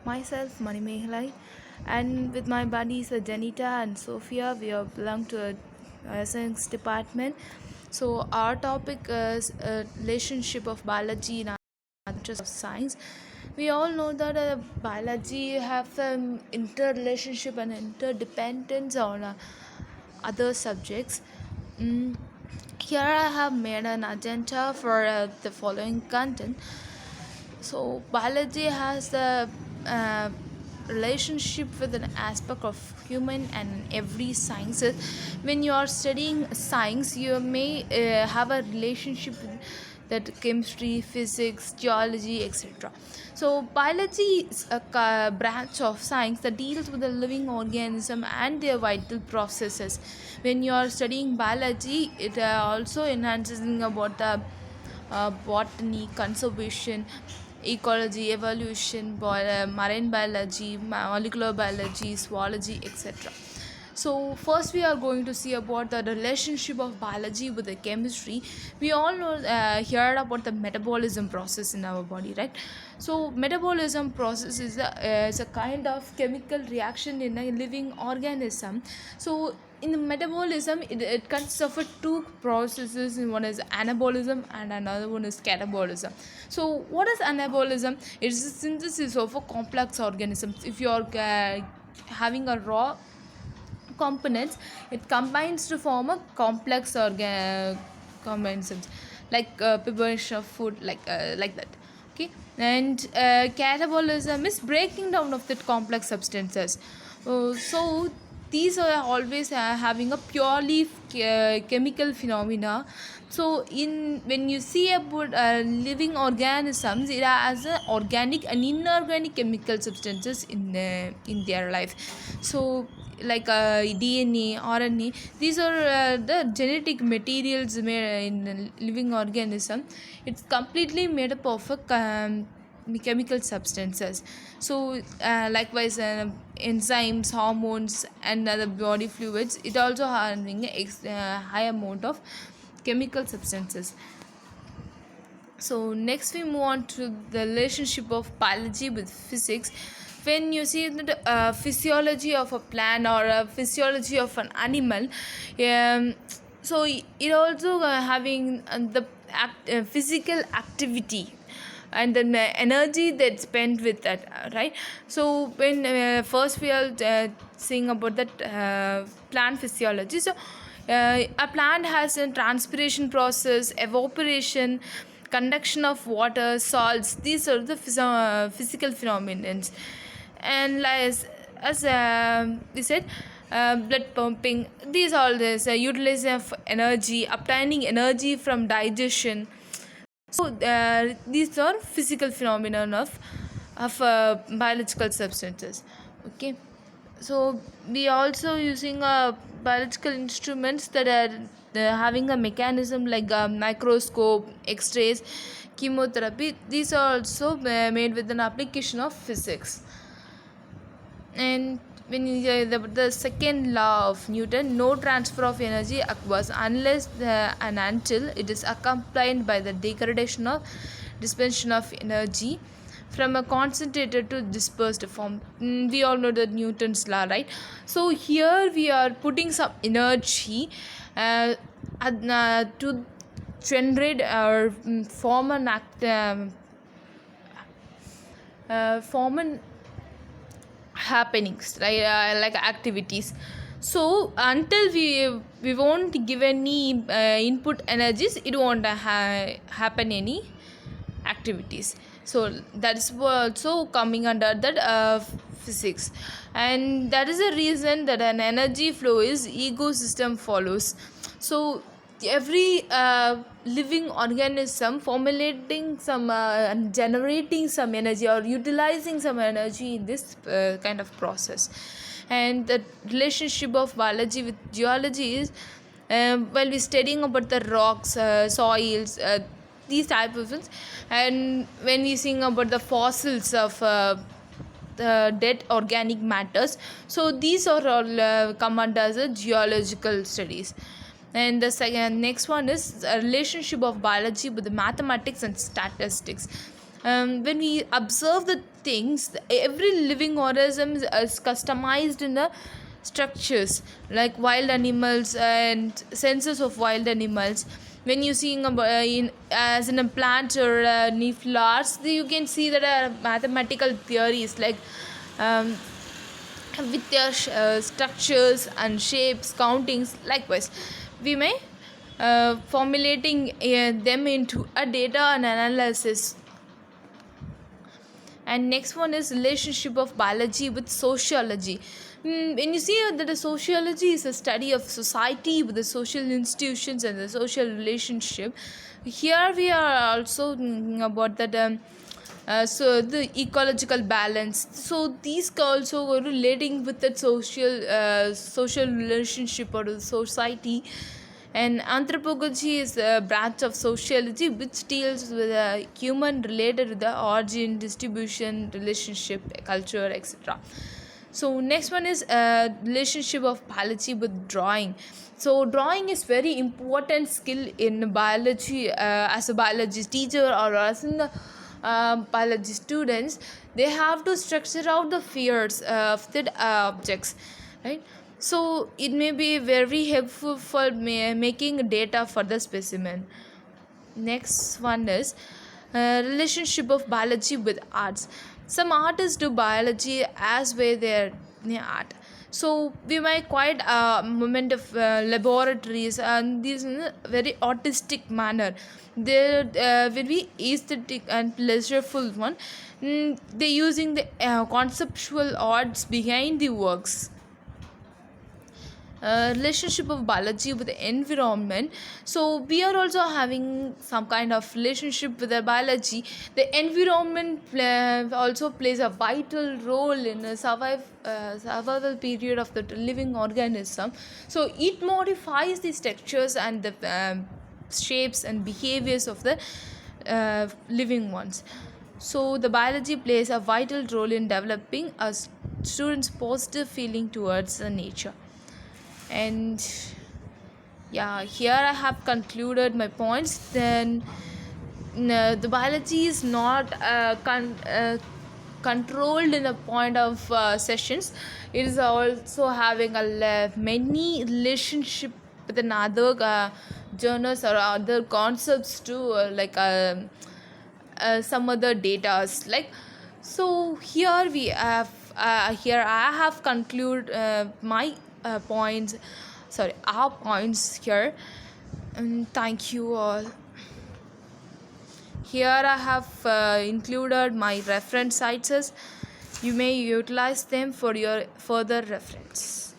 myself, Manimehilai, and with my buddies Janita and Sophia, we belong to a science department. So our topic is relationship of biology and branches of science. We all know that biology have interrelationship and interdependence on other subjects. Mm, Here I have made an agenda for the following content. So biology has a uh, relationship with an aspect of human and every sciences. When you are studying science, you may have a relationship with that chemistry, physics, geology, etc. So biology is a branch of science that deals with the living organism and their vital processes. When you are studying biology, it also enhances about the botany, conservation, ecology, evolution, marine biology, molecular biology, zoology, etc. So first we are going to see about the relationship of biology with the chemistry. We all know heard about the metabolism process in our body, right? So metabolism process is a kind of chemical reaction in a living organism. So in the metabolism, it consists of two processes. One is anabolism and another one is catabolism. So what is anabolism? It's the synthesis of a complex organisms. If you are having a raw components, it combines to form a complex organisms, like preparation of food, like that. Okay. And catabolism is breaking down of that complex substances. So these are always having a purely chemical phenomena. So in when you see about living organisms, it has organic and inorganic chemical substances in their life. So like DNA, RNA, these are the genetic materials made in a living organism. It's completely made up of chemical substances. So likewise enzymes, hormones and other body fluids, it also having a high amount of chemical substances. So next we move on to the relationship of biology with physics. When you see the physiology of a plant or a physiology of an animal, so it also having physical activity and the energy that's spent with that, right? So when first we are seeing about that plant physiology. So a plant has a transpiration process, evaporation, conduction of water, salts. These are the physical phenomena. And as we said, blood pumping, these all this utilization of energy, obtaining energy from digestion. So these are physical phenomena of biological substances. Okay. So we also using biological instruments that are having a mechanism like a microscope, x-rays, chemotherapy. These are also made with an application of physics. And when you the second law of Newton, no transfer of energy occurs unless and until it is accompanied by the degradation of dispersion of energy from a concentrated to dispersed form. We all know the Newton's law, right? So here we are putting some energy to generate or form an form an happenings, right? Like activities. So until we won't give any input energies, it won't happen any activities. So that's also coming under that physics. And that is the reason that an energy flow is ecosystem follows. So every living organism formulating some and generating some energy or utilizing some energy in this kind of process. And the relationship of biology with geology is while we're studying about the rocks, soils, these type of things. And when we sing about the fossils of the dead organic matters, so these are all come under the geological studies. And the next one is a relationship of biology with the mathematics and statistics. When we observe the things, every living organism is customized in the structures, like wild animals and senses of wild animals. When you see as in a plant or any flowers, you can see that mathematical theories, like um, with their structures and shapes, countings. Likewise, we may formulating them into a data and analysis. And next one is relationship of biology with sociology. When you see that the sociology is a study of society with the social institutions and the social relationship, here we are also thinking about that so the ecological balance. So these also are relating with the social relationship or the society. And anthropology is a branch of sociology which deals with human related to the origin, distribution, relationship, culture, etc. So next one is relationship of biology with drawing. So drawing is very important skill in biology. As a biology teacher or as in the biology students, they have to structure out the fears of the objects, right? So it may be very helpful for making data for the specimen. Next one is relationship of biology with arts. Some artists do biology as way their art. So we might quite a moment of laboratories and these in a very artistic manner. There will be aesthetic and pleasureful one. They using the conceptual arts behind the works. Relationship of biology with the environment. So we are also having some kind of relationship with the biology. The environment also plays a vital role in the survival period of the living organism. So it modifies the structures and the shapes and behaviors of the living ones. So the biology plays a vital role in developing a student's positive feeling towards the nature. And yeah, here I have concluded my points. Then the biology is not controlled in a point of sessions. It is also having a many relationship with another journals or other concepts too, like some other datas, like. So here we have here I have concluded my points, sorry, our points here. And thank you all. Here I have included my reference sites. You may utilize them for your further reference.